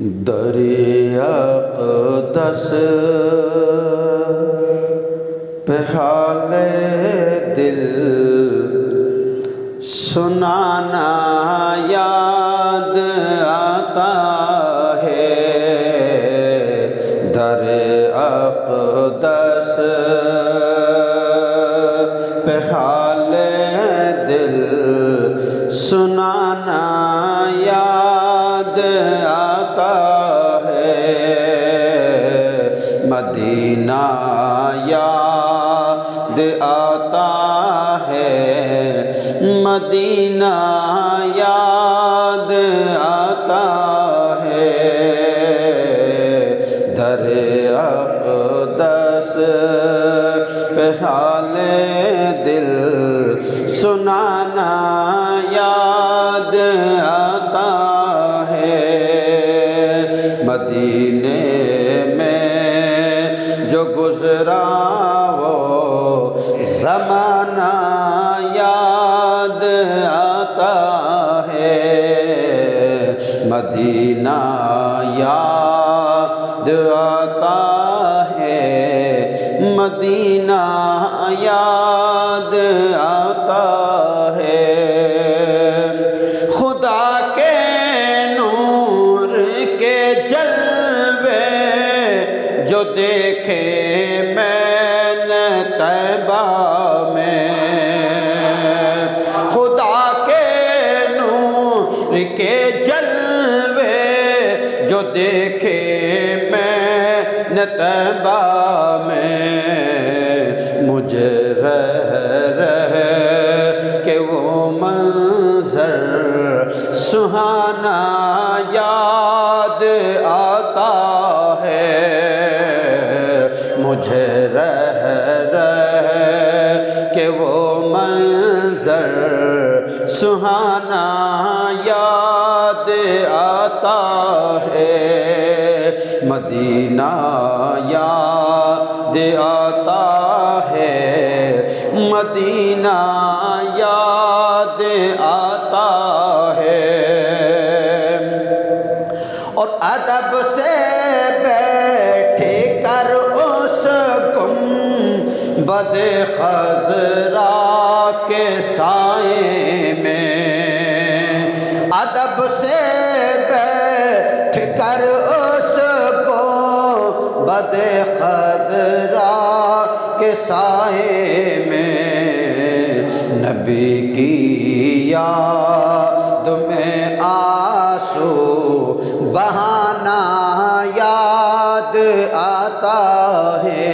در اقدس پہ حال دل سنانا یاد آتا ہے۔ در اقدس پہ حال دل سنانا یاد آتا ہے۔ مدینہ یاد آتا ہے، مدینہ یاد آتا ہے۔ در اقدس پہ حال دل سنانا یاد آتا ہے۔ مدینے میں جو گزرا وہ زمانہ یاد آتا ہے۔ مدینہ یاد آتا ہے، مدینہ یاد آتا ہے۔ خدا کے نور کے جلوے جو دیکھے میں نے طیبہ میں، خدا کے نور کے جلوے جو دیکھے میں نے طیبہ میں، مجھے رہ کہ وہ منظر سہانا یاد آتا ہے۔ مجھے رہ کہ وہ منظر سہانا یاد آتا ہے۔ مدینہ یاد آتا ہے، مدینہ یاد آتا ہے۔ اور ادب سے بیٹھ کر اس گنبد خضرا کے سائے میں، ادب سے بیٹھ کر اس گنبد خضرا کے سائے میں، نبی کی یاد میں آنسو بہانا یاد آتا ہے۔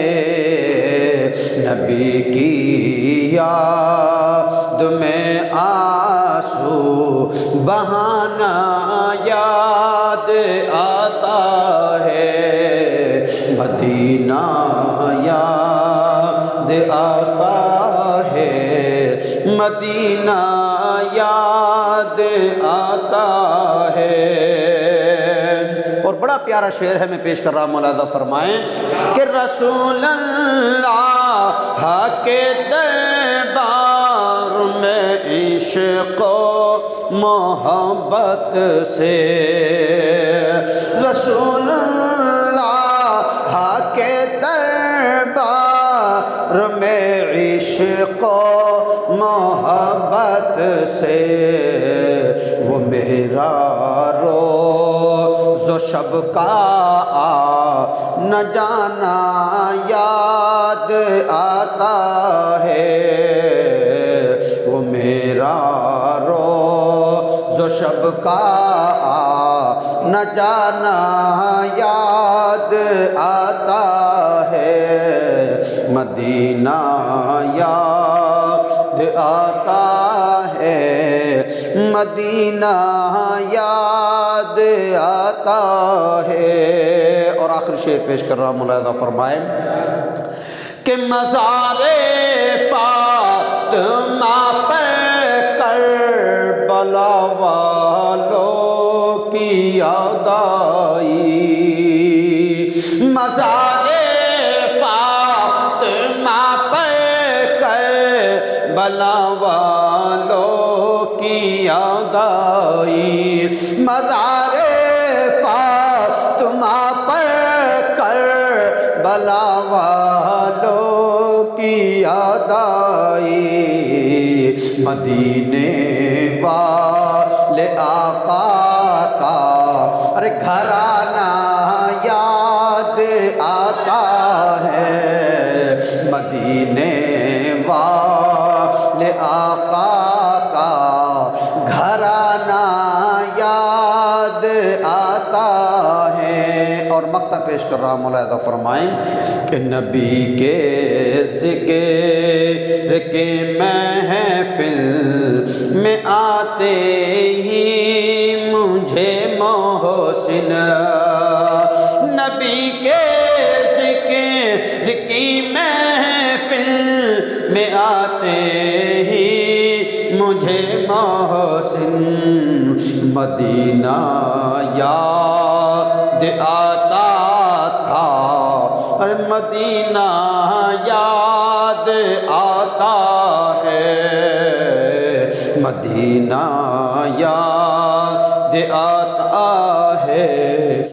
نبی کی یاد میں آنسو بہانا یاد آتا ہے۔ مدینہ یاد آتا ہے، مدینہ یاد آتا ہے۔ اور بڑا پیارا شعر ہے، میں پیش کر رہا ہوں، مولانا فرمائیں کہ رسول اللہ کے دربار میں عشق و محبت سے، رسول اللہ کے دربار میں عشق و محبت سے، وہ میرا روز و شب کا نہ جانا یاد آتا ہے۔ وہ میرا روز و شب کا نہ جانا یاد آتا ہے۔ مدینہ یاد آتا ہے، مدینہ یاد آتا ہے۔ اور آخری شعر پیش کر رہا ہوں، ملاحظہ فرمائیں کہ مزار فاطمہ پہ کربلا والوں کی یاد آئی، مزار فاطمہ پہ کربلا والوں کی یاد آئی، مزار فاطمہ کربلا والوں کی یاد آئی، مدینے والے آقا کا ارے گھرانہ یاد آتا ہے، مدینے والے آقا کا گھرانہ یاد آتا ہے۔ اور مقطع پیش کر رہا مولا عزا فرمائیں کہ نبی کے ذکر کے محفل میں آتے ہی مجھے محسن، نبی کے ذکر کی محفل میں آتے ہی مجھے محسن، مدینہ یاد آتا تھا، اور مدینہ یاد آتا ہے، مدینہ یاد آتا